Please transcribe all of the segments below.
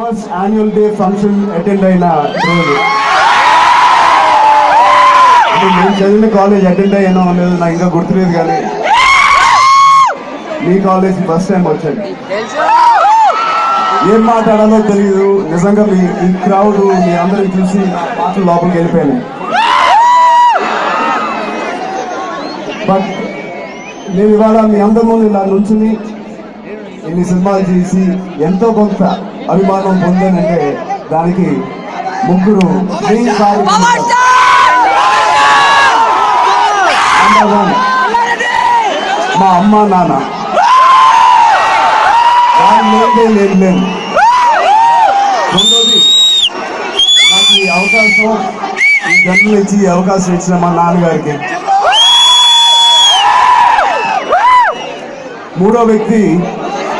First annual day function attend అయిన రోజు. నేను చదివిన కాలేజ్ అటెండ్ అయ్యానో లేదు నాకు ఇంకా గుర్తులేదు, కానీ మీ కాలేజ్ ఫస్ట్ టైం వచ్చాను. ఏం మాట్లాడాలో తెలియదు. నిజంగా ఈ క్రౌడ్ మీ అందరిని చూసి మాటలు లోపలికి వెళ్ళిపోయాను. బట్ నేను ఇవాళ మీ అందరి ముందు ఇలా నుంచుని ఇన్ని సినిమాలు చేసి ఎంతో కొంత అభిమానం పొందానంటే దానికి ముగ్గురు మెయిన్ కారణం. నెంబర్ 1 మా అమ్మ నాన్న. లేదు. రెండోది నాకు ఈ అవకాశం, ఈ జన్మలు ఇచ్చి ఈ అవకాశం ఇచ్చిన మా నాన్నగారికి. మూడో వ్యక్తి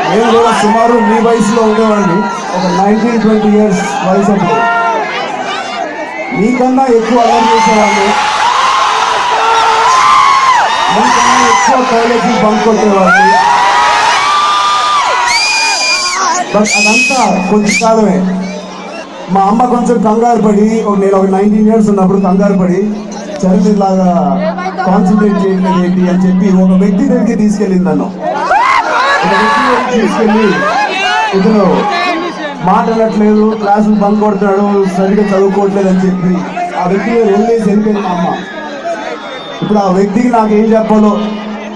నేను కూడా సుమారు మీ వయసులో ఉండేవాడిని, ఒక 19-20 years వయసు. అప్పుడు మీకన్నా ఎక్కువ అల్లరి చేసేవాడిని, మీకన్నా ఎక్కువ కాలేజీ బంక్ కొట్టేవాడిని. బట్ అదంతా కొంచెం కాలమే. మా అమ్మ కొంచెం కంగారు పడి, నేను ఒక 19 years ఉన్నప్పుడు కంగారు పడి చరిత్రలాగా కాన్సన్ట్రేట్ చేయలేదు ఏంటి అని చెప్పి ఒక వ్యక్తి దగ్గరికి తీసుకెళ్ళింది నన్ను. ఒక వ్యక్తి దగ్గరికి తీసుకెళ్ళి, ఇతను మాట్లాడట్లేదు, క్లాసులు బంక్ కొడుతున్నాడు, సరిగ్గా చదువుకోవట్లేదు అని చెప్పి ఆ వ్యక్తి వెళ్ళేసి వెళ్ళిపోయింది మా అమ్మ. ఇప్పుడు ఆ వ్యక్తికి నాకు ఏం చెప్పాలో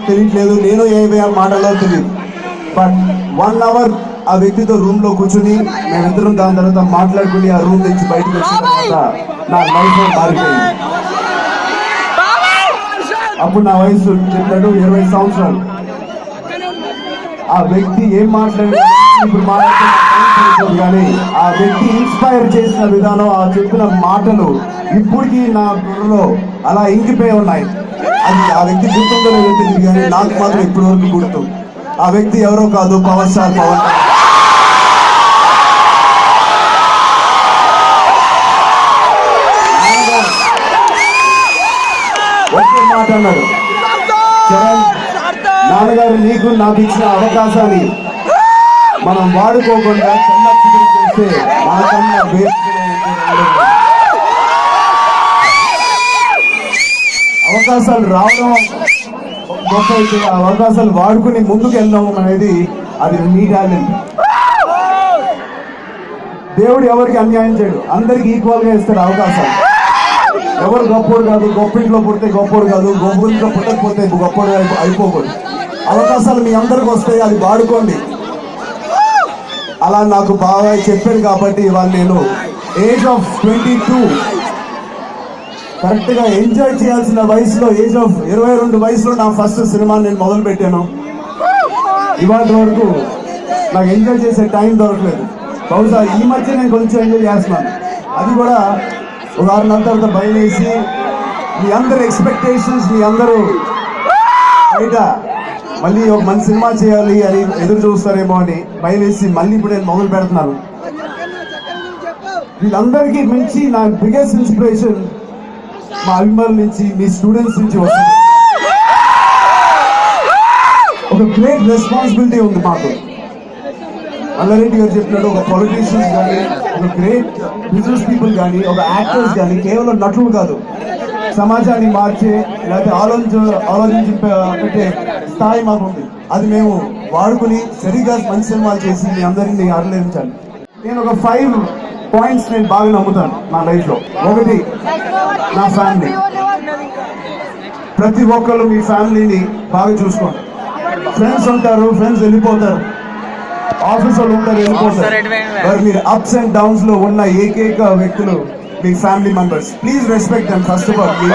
తెలియట్లేదు, నేను ఏ మాటలో తెలియదు. బట్ 1 hour ఆ వ్యక్తితో రూమ్ లో కూర్చుని మేమిద్దరం దాని తర్వాత మాట్లాడుకుని ఆ రూమ్ నుంచి బయటకు వచ్చిన తర్వాత నా లైఫ్ మారిపోయింది. అప్పుడు నా వయసు చెప్పాడు 20 సంవత్సరాలు. ఆ వ్యక్తి ఏం మాట్లాడాడు ఇప్పుడు మాట్లాడుతున్నా, కానీ ఆ వ్యక్తి ఇన్స్పైర్ చేసిన విధానం, ఆ చెప్పిన మాటలు ఇప్పటికీ నా బుర్రలో అలా ఇంకిపోయి ఉన్నాయి. అది ఆ వ్యక్తి గుర్తుందో లేదో తెలియదు, కానీ నాకు మాత్రం ఇప్పటి వరకు గుర్తు. ఆ వ్యక్తి ఎవరో కాదు, పవర్ స్టార్ పవన్. ఒకే మాట అన్నాడు, చరణ్ నాన్నగారు నీకు నాకు ఇచ్చిన అవకాశాన్ని మనం వాడుకోకుండా చెల్లపిల్లి చేస్తే మనకన్నా అవకాశాలు రావడం గొప్ప అయితే ఆ అవకాశాలు వాడుకుని ముందుకు వెళ్ళడం అనేది అది మీ టాలెంట్. దేవుడు ఎవరికి అన్యాయం చేయడు, అందరికి ఈక్వల్ గా ఇస్తాడు అవకాశాలు. ఎవరు గొప్పోడు కాదు, గొప్పింట్లో పుడితే గొప్పోడు కాదు, గొప్పంట్లో పుట్టకపోతే గొప్పోడు అయిపోకూడదు. అవకాశాలు మీ అందరికి వస్తాయి, అది వాడుకోండి. అలా నాకు బాగా చెప్పాడు కాబట్టి ఇవాళ నేను ఏజ్ ఆఫ్ 22 కరెక్ట్ గా ఎంజాయ్ చేయాల్సిన వయసులో, ఏజ్ ఆఫ్ 22 వయసులో నా ఫస్ట్ సినిమా నేను మొదలు పెట్టాను. ఇవాళ వరకు నాకు ఎంజాయ్ చేసే టైం దొరకలేదు. బహుశా ఈ మధ్య నేను కొంచెం ఎంజాయ్ చేస్తున్నాను. అది కూడా ఒక 6 నెలల తర్వాత భయం వేసి మీ అందరు ఎక్స్పెక్టేషన్స్, మీ అందరూ బయట మళ్ళీ ఒక మంచి సినిమా చేయాలి అని ఎదురు చూస్తారేమో అని భయం వేసి మళ్ళీ ఇప్పుడు నేను మొదలు పెడుతున్నాను. వీళ్ళందరికీ మించి నా బిగ్గెస్ట్ ఇన్స్పిరేషన్ మా అభిమానుల నుంచి, మీ స్టూడెంట్స్ నుంచి వస్తుంది. ఒక గ్రేట్ రెస్పాన్సిబిలిటీ ఉంది మాకు. అల్లారెడ్డి గారు చెప్పినట్టు ఒక పొలిటీషియన్స్ కానీ, ఒక గ్రేట్ బిజినెస్ పీపుల్ కానీ, ఒక యాక్టర్స్ కానీ కేవలం నటులు కాదు, సమాజాన్ని మార్చే లేకపోతే ఆలోచించి పెట్టే స్థాయి మాకు ఉంది. అది మేము వాడుకుని సరిగ్గా మంచి సినిమాలు చేసి మీ అందరినీ ఆదరించాలి. నేను ఒక 5 points నేను బాగా నమ్ముతాను నా లైఫ్ లో. ఒకటి, నా ఫ్యామిలీ. ప్రతి ఒక్కరు మీ ఫ్యామిలీని బాగా చూసుకోండి. ఫ్రెండ్స్ ఉంటారు, ఫ్రెండ్స్ వెళ్ళిపోతారు, ఆఫీస్ వాళ్ళు ఉంటారు, వెళ్ళిపోతారు. మరి మీరు అప్స్ అండ్ డౌన్స్ లో ఉన్న ఏకైక వ్యక్తులు మీ family members. Please respect them first of all.